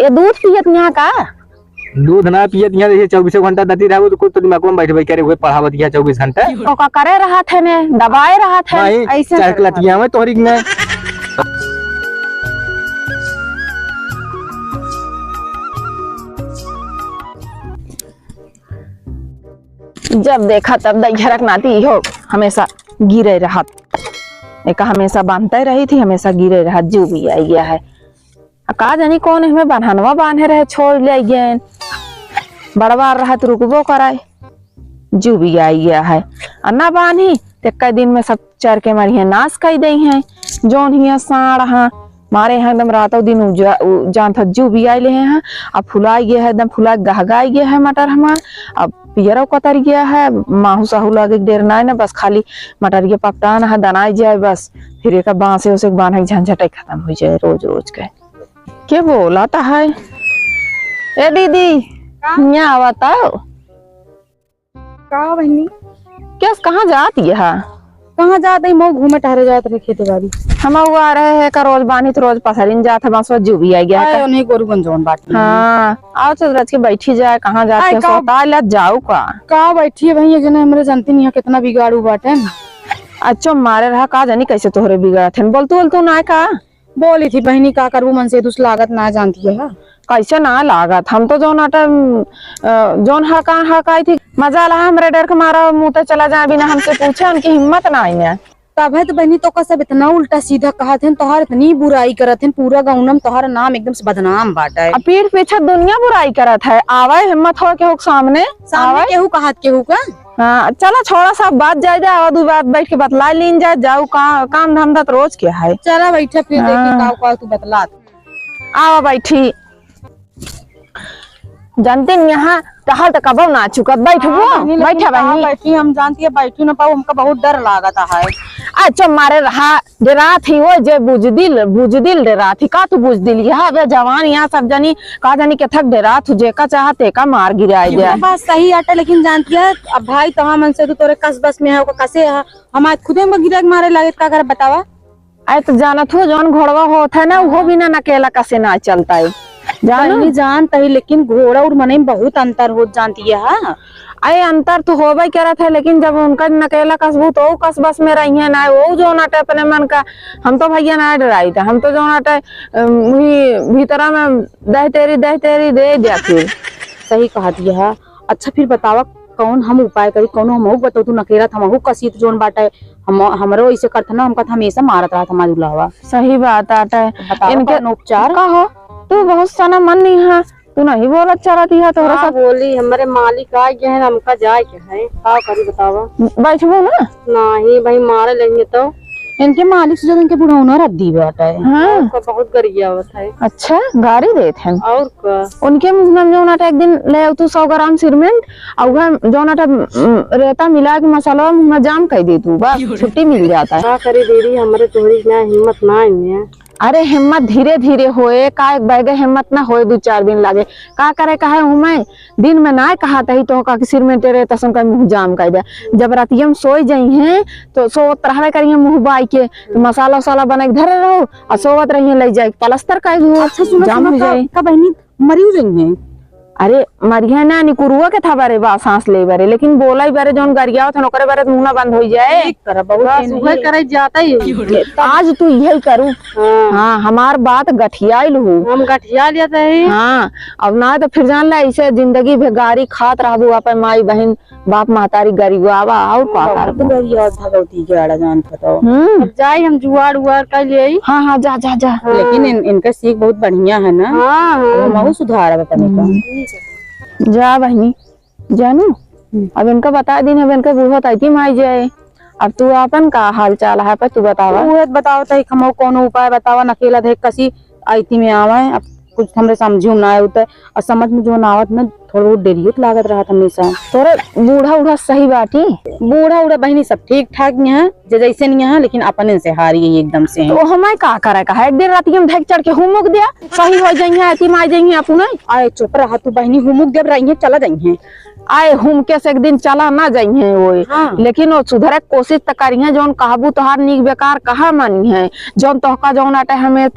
ये दूध पियत यहाँ का दूध ना पियत यहाँ देखिए 24 घंटा दती रहा तो तो दिमाग में बैठे करे हुए पढ़ावत किया 24 घंटा तो का करे रहा थे ने दबाए रहा थे ऐसे चार लतिया में तोहरी में जब देखा तब दईहरक नाती हो हमेशा गिरे रहा एक हमेशा बांधते रही थी हमेशा गिरे रहा जू भी आई गया है का जानी कौन हमें बन्हनवा बांधे रहे छोड़ ले गए बड़बार रहा तो रुकबो कराए जू भी आई गया है अन्ना बांधी ते कई दिन में सब चर के मारी है नाश कई दई है जोन ही साड़ हाँ मारे हैं एकदम रातों दिन जान था जू भी आए हैं अब फुला गया है एकदम फुला गहगाई गया है मटर हमार अब पियरो कतर गया है माहू साहू लगे देर ना ना बस खाली मटर के पकटान है दनाई जाए बस फिर एक बांसे उसे बांधे झंझट खत्म हो जाए रोज रोज के क्या बोलाता है ए दीदी यहाँ आवताओ का बहनी क्या कहाँ जाती है कहाँ जाते मो घूमे टहरे जाते रहे खेती बाड़ी हम आ रहे हैं का रोज बानी तो रोज पसरिन जाते बस जू भी आ गया है नहीं गोरू गंजोन बाटी हाँ आओ चल रच के बैठी जाए कहाँ जाते हो सोता ले जाओ का बैठी है भाई एक जना हमरे जानती नहीं है कितना बिगाड़ू बाटे अच्छा मारे रहा का जानी कैसे तोहरे बिगड़ा थे बोल तू ना का बोली थी बहनी का करू मन से दुस लागत ना जानती है कैसे ना लागत हम तो जोन आटा जोन हकाई थी मजा ला हमरे डर के मारा मुंह तो चला जाए बिना हमसे पूछे उनकी हिम्मत ना आई है तब है तो बहनी तो का सब इतना उल्टा सीधा कहा थे तोहार इतनी बुराई करत हैं पूरा गाँव तोहार नाम एकदम से बदनाम बाटा है पीठ पीछे दुनिया बुराई करत है आवे हिम्मत हो के सामने केहू कहत केहू का हाँ चला छोड़ा सा बात जाए जाए दो बात बैठ के बतला लीन जाए जाऊ काम धंधा तो रोज क्या है चला बैठा फिर देखी का तू बतला आवा बैठी जानते यहाँ टहल तो कब ना चुका बैठो बैठा बैठी हम जानती है बैठी ना पाऊ हमका बहुत डर लागता है अच्छा मारे रहा डरा थी वो जे बुजदिल डरा थी का तू बुजदिल यहाँ वे जवान यहाँ सब जानी का जानी के थक डरा तू जे का चाहते का मार गिराई दे बात सही आटा लेकिन जानती है अब भाई तहा मन से तू तोरे कस बस में है कसे है हम आज खुदे में गिरा मारे लगे का कर बतावा आए तो जानत हो जौन घोड़वा होता है ना वो भी ना अकेला कसे ना चलता है जानता है लेकिन घोड़ा और मने में बहुत अंतर हो जानती है हाँ अरे अंतर तो हो भाई करा था लेकिन जब उनका नकेला कसबू तो कस बस में रही है ना वो जो नाटे अपने मन का हम तो भैया ना डराई था हम तो जो नाटे भीतरा में दह तेरी दे दिया फिर सही कहा दिया। अच्छा फिर बतावा कौन हम उपाय करी कौन हम बताओ तू नकेला था कसी तो जोन बाटा हम हमरो ऐसे करता ना हमका हमेशा मारत रहा था माजुला सही बात आता है इनके उपचार का हो तू बहुत सारा मन नहीं है तू नहीं बोल अच्छा रहती है तो सब बोली हमारे मालिक आ गए हैं हमका जाए क्या है का करी बतावा बैठबो ना नहीं भाई मारे लेंगे तो इनके मालिक से जो इनके बुढ़ौना रद्दी बैठा है हाँ बहुत गरिया होता है अच्छा गाड़ी देते हैं और का उनके मुंह में जो नाटा एक दिन ले तू 100 ग्राम सीमेंट और जो नाटा रेता मिला के मसाला मुंह में जाम कर दे तू बस छुट्टी मिल जाता है का करी दीदी हमारे तोहरी में हिम्मत ना है अरे हिम्मत धीरे धीरे होए का एक बैगे हिम्मत ना होए 2-4 दिन लागे का करे कहे हूँ मैं दिन में ना कहा ही तो का सिर में तेरे तसम का मुंह जाम कर दे जब रातिया में सोई जाई हैं तो सोत रहवे करिए मुंह बाई के तो मसाला वसाला बना के धरे रहो और सोवत रहिए ले जाए पलस्तर कर दो अच्छा जाम हो जाए का बहनी मरी जाएंगे अरे मरिया ना निकुरुआ के था बारे बा सांस ले बारे लेकिन बोला ही बारे जोन गरिया था नौकरे बारे मुंह ना बंद हो जाए करे जाता ही आज तू यही करूँ हाँ हमार बात गठियाल हूँ हम गठिया लेते हैं हाँ अब ना तो फिर जान ला ऐसे जिंदगी भेगारी खात रहबू अपन माई बहन बाप महतारी गरीबावा और पाकर भगवती के आड़ा जान बताओ जाए हम जुआड़ उआड़ कर ले हाँ जा जा जा लेकिन इनका सीख बहुत बढ़िया है ना हाँ सुधार बताने का जा बहनी जानू अब इनका बता दी अब इनका बहुत आई माई जाए अब तू अपन का हाल चाल है पर तू बतावा बताओ तो कौन उपाय बतावा नकेला देख कसी आई में आवा अब कुछ हमरे समझू ना आए और समझ में जो ना आवत ना थोड़ा बहुत देरियो लागत रहा हमेशा थोड़ा बूढ़ा उड़ा सही बाटी बूढ़ा उड़ा बहनी सब ठीक ठाक यहाँ जैसे नहीं है लेकिन अपने से हारी एकदम से तो हमें का करे का है एक दिन रात में ढक चढ़ के हुमुक दिया सही हो जाइए ऐसी मार जाइए अपन आए चुप रहा तू बहनी हुमुक जब रही चला जाइए आए हुम के से एक दिन चला ना जाइए वो लेकिन वो सुधरे कोशिश तो करिए जौन कहबू तोहार निक बेकार कहा मानी है जौन तोहका जौन आटे हमें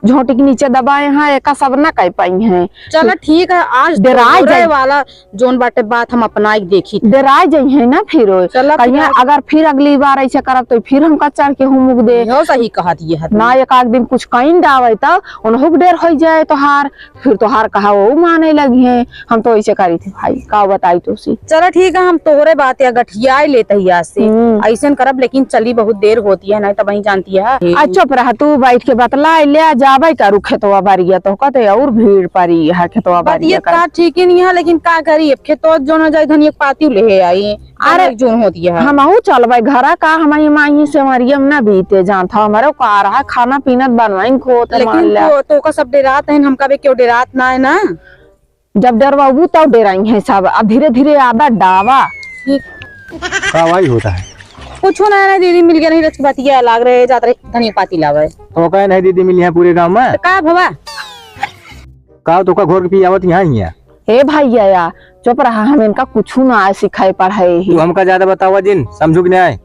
झोटी के नीचे दबाए हैं एक सब ना कह पाई हैं। चलो ठीक है, आज डराए डराए जाए वाला जोन बाटे बात हम अपना एक देखी थी। डराए जाइ है ना फिर चलो कहीं अगर फिर अगली बार ऐसे करब तो फिर हम चढ़ के हुमुक दे हो सही कहा दिए है ना। एक आध दिन कुछ कहीं डावे तो उन्हों डेर हो जाए तोहार, फिर तोहार कहा वो माने लगी है। हम तो ऐसे करी थी भाई, का बताई तो सी। चलो ठीक है, हम तोहरे बात या गठिया लेते ही आज से ऐसे करब, लेकिन चली बहुत देर होती है नहीं तो वही जानती है। चुप रह तू, बैठ के बतला ले जाबे करू खेतवा बारिया तो कहते और भीड़ पड़ी है खेतवा बारिया का ठीक ही नहीं है, लेकिन का करी खेतो जो न जाए धनिया पाती ले आई। अरे जोन होती है हम चलबे घर का हमारी माई से मरियम ना बीते जान था हमारे का रहा खाना पीना बनवाइन खो लेकिन तो का सब डेरात है, हम कभी क्यों डेरात ना है ना। जब डरवाबू तब डेराई है सब, अब धीरे धीरे आदत डावा कावाई होता है। कुछ ना है दीदी मिल गया नहीं रच बातिया लाग रहे जात रहे धनिया पाती लावे तो कहे नहीं दीदी मिली है पूरे गांव में का भवा का तो का घोर के पी आवत यहाँ ही है। हे भैया या चुप रहा, हम इनका कुछ ना सिखाए पढ़ाए ही। तू हमका ज्यादा बतावा जिन समझू कि नहीं आए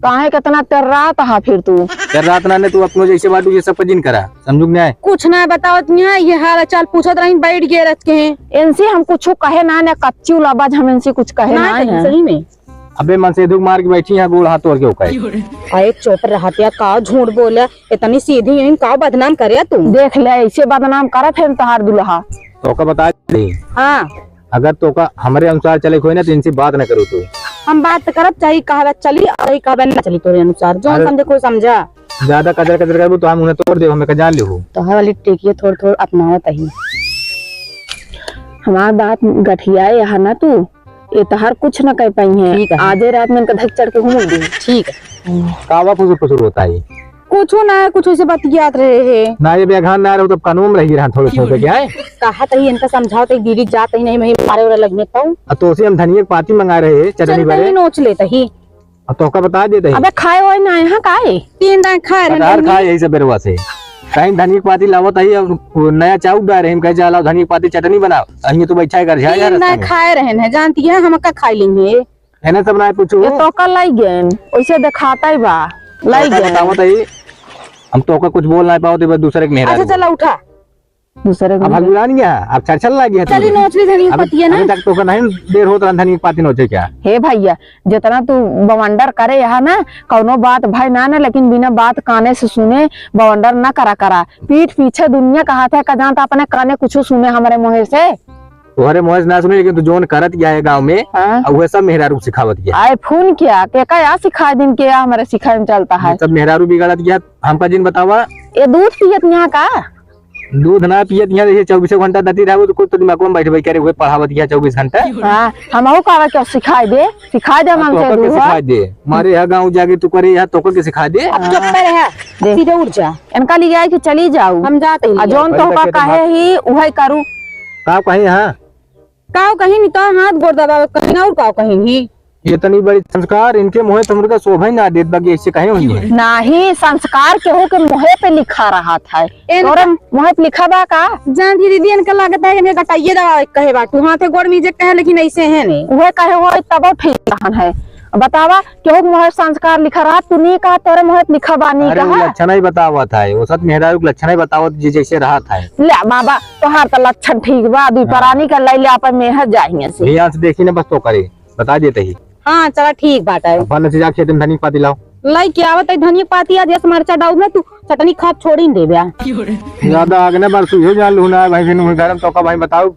काहे कितना तर रहा था फिर तू कर रात ना ने तू अपनो जैसे बाटू ये सब जिन करा समझू कि नहीं आए। कुछ ना बतावत नहीं ये हाल चाल पूछत रही बैठ गए रच के इनसे हम कुछ कहे ना कच्ची उलाबाज हम इनसे कुछ कहे ना है। सही में अबे मन से दुख मार के बैठी है गोल हाथ तोड़ के उकाए। अरे चुप रहतिया का झूठ बोले इतनी सीधी यहीं का बदनाम करे तू। देख ले ऐसे बदनाम करत है तोहार दुल्हा। तो का बता दे हाँ अगर तो का हमारे अनुसार चले कोई ना तो इनसे बात न करो तू। हम बात करब चाहिए कहा चली और कहा ना चली तोरे अनुसार जो समझे कोई समझा। ज्यादा कदर कदर करबो तो हम उन्हें तोड़ दे हमें का जान ले हो। तो हर वाली टेकिए थोड़ थोड़ अपनावत ही हमार बात गठियाए है ना तू ये तोहार कुछ न कह पाई है। आधे रात में इनका धक चढ़ के घूम दी। ठीक है कावा फुसुर फुसुर होता है कुछ ना है कुछ से बात याद रहे है ना ये बेगान ना रहो तो कानून रही रहा थोड़े थोड़े क्या है कहा तही इनका समझाओ तो दीदी जात ही नहीं मारे वाला लगने पाऊं तो उसे हम धनिया पाती मंगा रहे हैं चटनी बड़े नोच लेते ही तो का बता देते अबे खाए होए ना है काहे 3 दिन खाए रहे खाए यही सब बेरवा से कहीं धनिया पाती लावत है नया चाउ डाल रहे हम कह जा लाओ धनिया पाती चटनी बनाओ अहिए तो बैठा कर जा यार 3 दिन खाए रहे हैं जानती है हम का खाई लेंगे है ना सब ना पूछो ये तो का लाई गेन वैसे दिखाता ही बा लाई गेन बतावत है हम तो का कुछ बोल ना पाओ तो बस दूसरे के मेहरा। अच्छा चला उठा दूसरे अब भगवान नहीं गया अब चल लग गया चली नोच ली धनिया पाती है ना अभी तक तो का नहीं देर होता धनिया पाती नोचे क्या। हे भैया जितना तू बवंडर करे यहाँ ना कौनो बात भाई ना लेकिन बिना बात काने से सुने बवंडर ना करा पीठ पीछे दुनिया का हाथ है कजान तो अपने काने कुछ सुने हमारे मुँह से तुम्हारे मोहज ना सुने लेकिन तू जोन करत गया है गांव में वह सब मेहरारू सिखावत गया। आए फोन किया क्या सिखा दिन के हमारे सिखाए में चलता है सब मेहरारू बिगाड़त गया हमका जिन बतावा ये दूध पियत यहाँ का दूध ना पियत यहाँ जैसे 24 घंटा दती रहो तो कुछ तो दिमाग में बैठे करे हुए पढ़ावत गया 24 घंटा। हाँ हम क्या सिखाए दे सिखा दे हमारे यहाँ गाँव जाके तू करे यहाँ तो के सिखा दे। अब चुप पे रह सीधे उठ जा इनका ले जाए कि चली जाऊ हम जाते जोन तो का कहे ही वही करूँ का कहीं हाँ काव कहीं नहीं तो हाथ गोड़ दबा कहीं और काव कहीं ही ये तनी बड़ी संस्कार इनके मुँह तुमरे का शोभा ना देत बाकी ऐसे कहीं हुई है नहीं संस्कार के हो के मुँह पे लिखा रहा था और मुँह पे लिखा बा का जान दीदी इनका लागत है इनका कटाइए दवा कहे बाटू हाथे गोड़ में जे कहे लेकिन ऐसे है नहीं वह कहे हो तब ठीक रहन है बतावा क्यों मुँह संस्कार लिखा रहा तू नहीं कहा तोरे मुँह लिखा बानी कहा लक्षण ही बतावा था वो सत मेहरारू लक्षण ही बतावत जैसे रहा था ले बाबा तोहार तो लक्षण ठीक बा दुई परानी का ले ले अपन मेहर जाहिए से यहाँ से देखी ना बस तो करे बता देते ही। हाँ चला ठीक बात है अपन से जाके तुम धनिया पाती लाओ लाई क्या आवत है धनिया पाती आज जैसे मरचा डाउ में तू चटनी खाप छोड़ ही दे बया ज्यादा आगे ना बरसू हो जान लूना भाई फिर गरम तो का भाई बताओ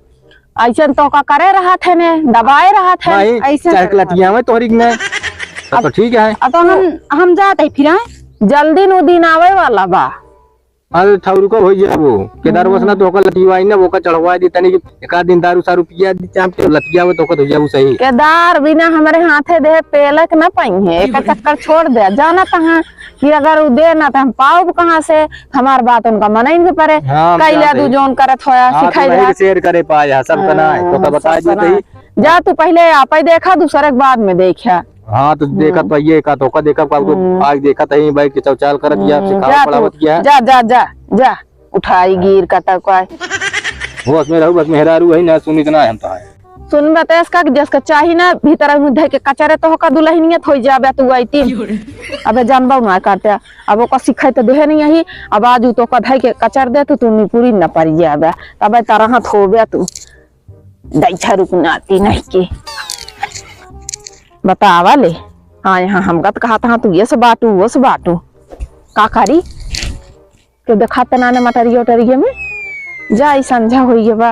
ऐसा तो का करे रहा थे ने दबाए रहा थे ऐसे चार लतिया में तोहरी में तो ठीक है तो हम जाते फिर जल्दी नो दिन आवे वाला बा अरे ठाउर को हो जाए वो केदार वसना तो का लतिवाई ना वो का चढ़वा दी तनी एक आध दिन दारू सारू पिया दी चाम के लतिया वो तो का हो जाए सही केदार बिना हमारे हाथे दे पेलक ना पाई है एक चक्कर छोड़ दे जाना तहां कि अगर उ दे ना तो हम पाओ कहां से हमार बात उनका मनाई के परे कैला दू जोन करत होया सिखाई दे शेयर करे पाया सब तना है तो का बता दे जा तू पहले आपे देखा दूसरे के बाद में देखा। हाँ तो देखा तो ये का तो का देखा आज देखा तो यहीं बैठ के चौचाल करत गया सिखा पढ़ावत गया जा जा जा जा उठाई गिर का तक वो बस में रहू बस मेहरारू है ना सुनी इतना हम तो है सुन बतेस का जसका चाही ना भीतर में धै के कचरे तो का दुल्हनियत हो जाबे तू आईती अबे जानबा ना करते अब ओका सिखाई तो देहे नहीं ही अब आज तो का धै के कचर दे तो तू पूरी न पड़ जाबे तबे तारा हाथ होबे तू दैछा रुकनाती नहीं के बतावा ले। हाँ यहाँ हम गत कहा था तू ये सब बाटू वो सब बाटू का करी तो देखा तना ने मटरिया उटरिया में जा समझा होइए बा